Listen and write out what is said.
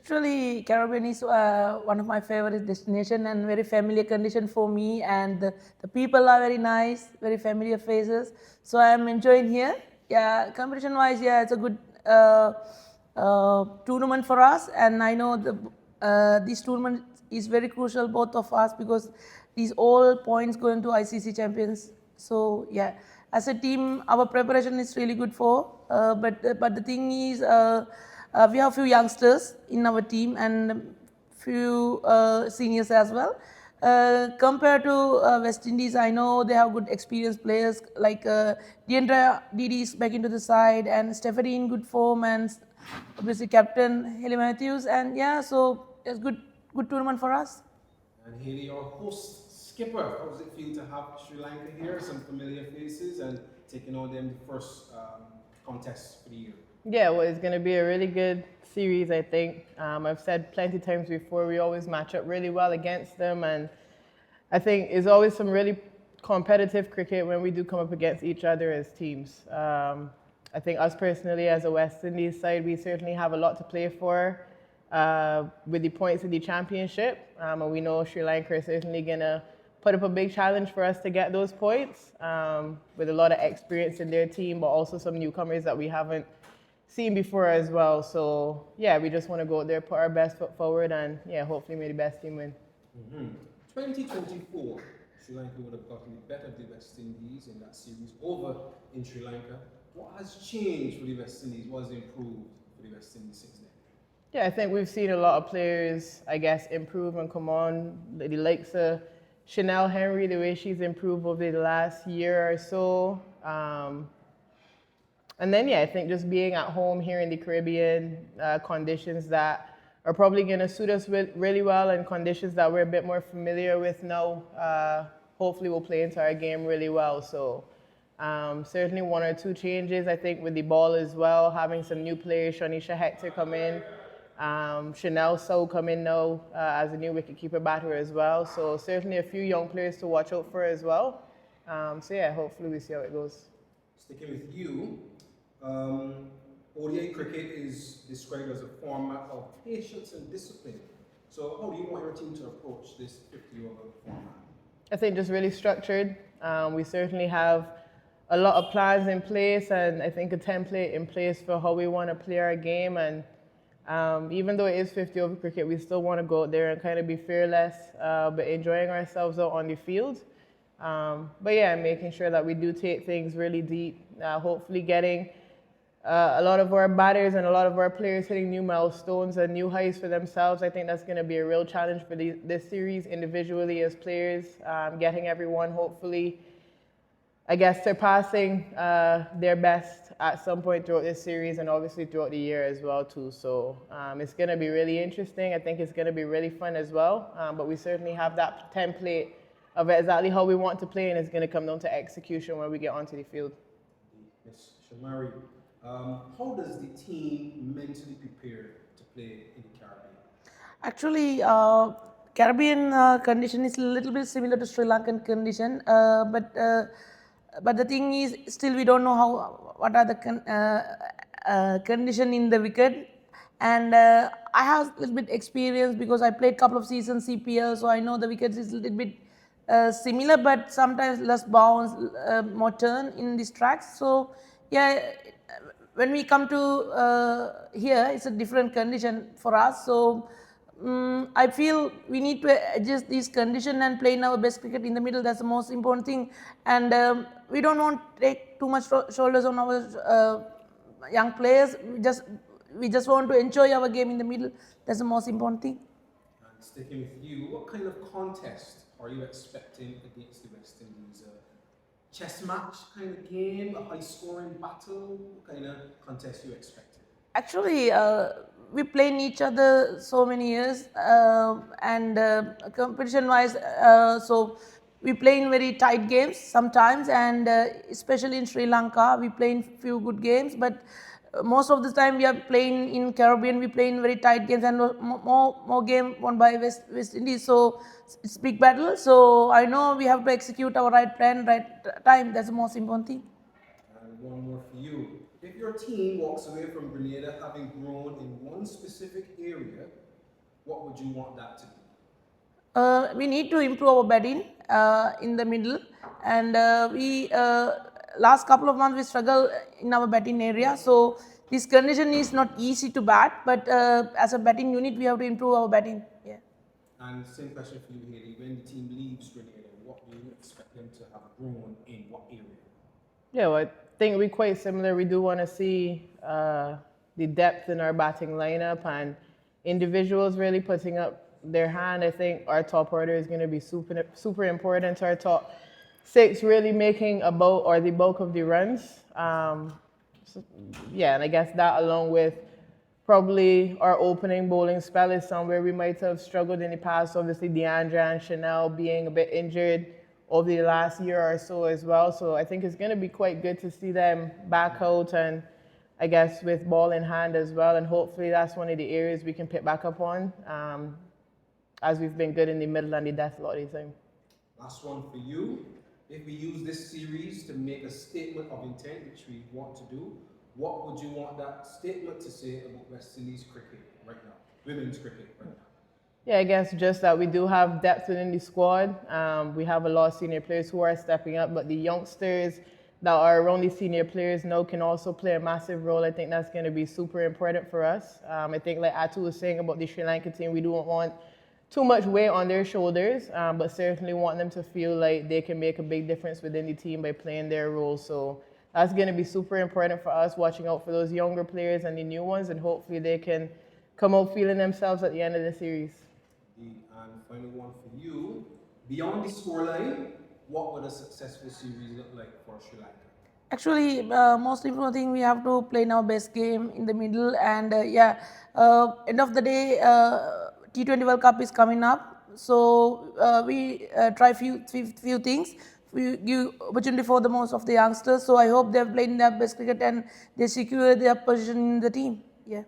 Actually, Caribbean is one of my favorite destination and very familiar condition for me. And the people are very nice, very familiar faces. So I am enjoying here. Yeah, competition-wise, yeah, it's a good tournament for us. And I know this tournament is very crucial both of us because these all points going to ICC champions. So yeah, as a team, our preparation is really good for. But the thing is. We have few youngsters in our team and few seniors as well. Compared to West Indies, I know they have good experienced players like Deandra Didi is back into the side and Stephanie in good form and obviously captain Hayley Matthews and yeah, so it's good tournament for us. And Hayley, your host skipper, how does it feel to have Sri Lanka here, some familiar faces, and taking on them the first contest for the year? Yeah, well, it's going to be a really good series, I think. I've said plenty times before, we always match up really well against them, and I think it's always some really competitive cricket when we do come up against each other as teams. I think us personally, as a West Indies side, we certainly have a lot to play for with the points in the championship, and we know Sri Lanka is certainly going to put up a big challenge for us to get those points with a lot of experience in their team, but also some newcomers that we haven't seen before as well. So yeah, we just want to go out there, put our best foot forward, and yeah, hopefully make the best team win. 2024, Sri Lanka would have gotten the better of the West Indies in that series over in Sri Lanka. What has changed for the West Indies? What has improved for the West Indies since then? Yeah, I think we've seen a lot of players, I guess, improve and come on. The likes of Chanel Henry, the way she's improved over the last year or so. And then, yeah, I think just being at home here in the Caribbean, conditions that are probably going to suit us really well and conditions that we're a bit more familiar with now, hopefully will play into our game really well. So certainly one or two changes, I think, with the ball as well, having some new players, Shanisha Hector come in, Chanel So come in now as a new wicketkeeper batter as well. So certainly a few young players to watch out for as well. So yeah, hopefully we see how it goes. Sticking with you, ODI cricket is described as a format of patience and discipline. So how do you want your team to approach this 50-over format? I think just really structured. We certainly have a lot of plans in place and I think a template in place for how we want to play our game. And even though it is 50-over cricket, we still want to go out there and kind of be fearless, but enjoying ourselves out on the field. But yeah, making sure that we do take things really deep, hopefully getting a lot of our batters and a lot of our players hitting new milestones and new heights for themselves. I think that's going to be a real challenge for this series individually as players, getting everyone hopefully, I guess, surpassing their best at some point throughout this series and obviously throughout the year as well too. So it's going to be really interesting. I think it's going to be really fun as well, but we certainly have that template of exactly how we want to play, and it's going to come down to execution when we get onto the field. Yes, Chamari, how does the team mentally prepare to play in the Caribbean? Actually, Caribbean condition is a little bit similar to Sri Lankan condition, but the thing is, still we don't know what are the condition in the wicket, and I have a little bit experience because I played couple of seasons CPL, so I know the wickets is a little bit similar, but sometimes less bounce, more turn in these tracks. So yeah, when we come to here, it's a different condition for us. So I feel we need to adjust this condition and play in our best cricket in the middle. That's the most important thing. And we don't want to take too much shoulders on our young players. We just want to enjoy our game in the middle. That's the most important thing. And sticking with you, what kind of contest are you expecting against the West Indies? A chess match kind of game, a high-scoring battle? What kind of contest are you expecting? Actually, we play in each other so many years, and competition-wise, so we play in very tight games sometimes, and especially in Sri Lanka, we play in few good games. But most of the time, we are playing in Caribbean. We play in very tight games, and more game won by West Indies. So it's big battle. So I know we have to execute our right plan, right time. That's the most important thing. And one more for you. If you're your team walks away from Grenada having grown in one specific area, what would you want that to be? We need to improve our batting in the middle, and we last couple of months we struggle in our batting area. So this condition is not easy to bat, but as a batting unit, we have to improve our batting. Yeah. And same question for you, Hayley. When the team leaves Grenada, what do you expect them to have grown in what area? Yeah, well, I think we're quite similar. We do want to see the depth in our batting lineup and individuals really putting up their hand. I think our top order is going to be super important. Our top six really making the bulk of the runs. And I guess that along with probably our opening bowling spell is somewhere we might have struggled in the past. Obviously, Deandra and Chanel being a bit injured over the last year or so as well. So I think it's going to be quite good to see them back out and I guess with ball in hand as well. And hopefully that's one of the areas we can pick back up on as we've been good in the middle and the death a lot of the time. Last one for you. If we use this series to make a statement of intent, which we want to do, what would you want that statement to say about West Indies cricket right now, women's cricket right now? Yeah, I guess just that we do have depth within the squad. We have a lot of senior players who are stepping up, but the youngsters that are around the senior players now can also play a massive role. I think that's going to be super important for us. I think like Atu was saying about the Sri Lanka team, we don't want too much weight on their shoulders, but certainly want them to feel like they can make a big difference within the team by playing their role. So that's going to be super important for us, watching out for those younger players and the new ones, and hopefully they can come out feeling themselves at the end of the series. And final one for you. Beyond the scoreline, what would a successful series look like for Sri Lanka? Actually, most important thing we have to play our best game in the middle, and end of the day, T20 World Cup is coming up, so we try few things. We give opportunity for the most of the youngsters, so I hope they're playing their best cricket and they secure their position in the team. Yeah.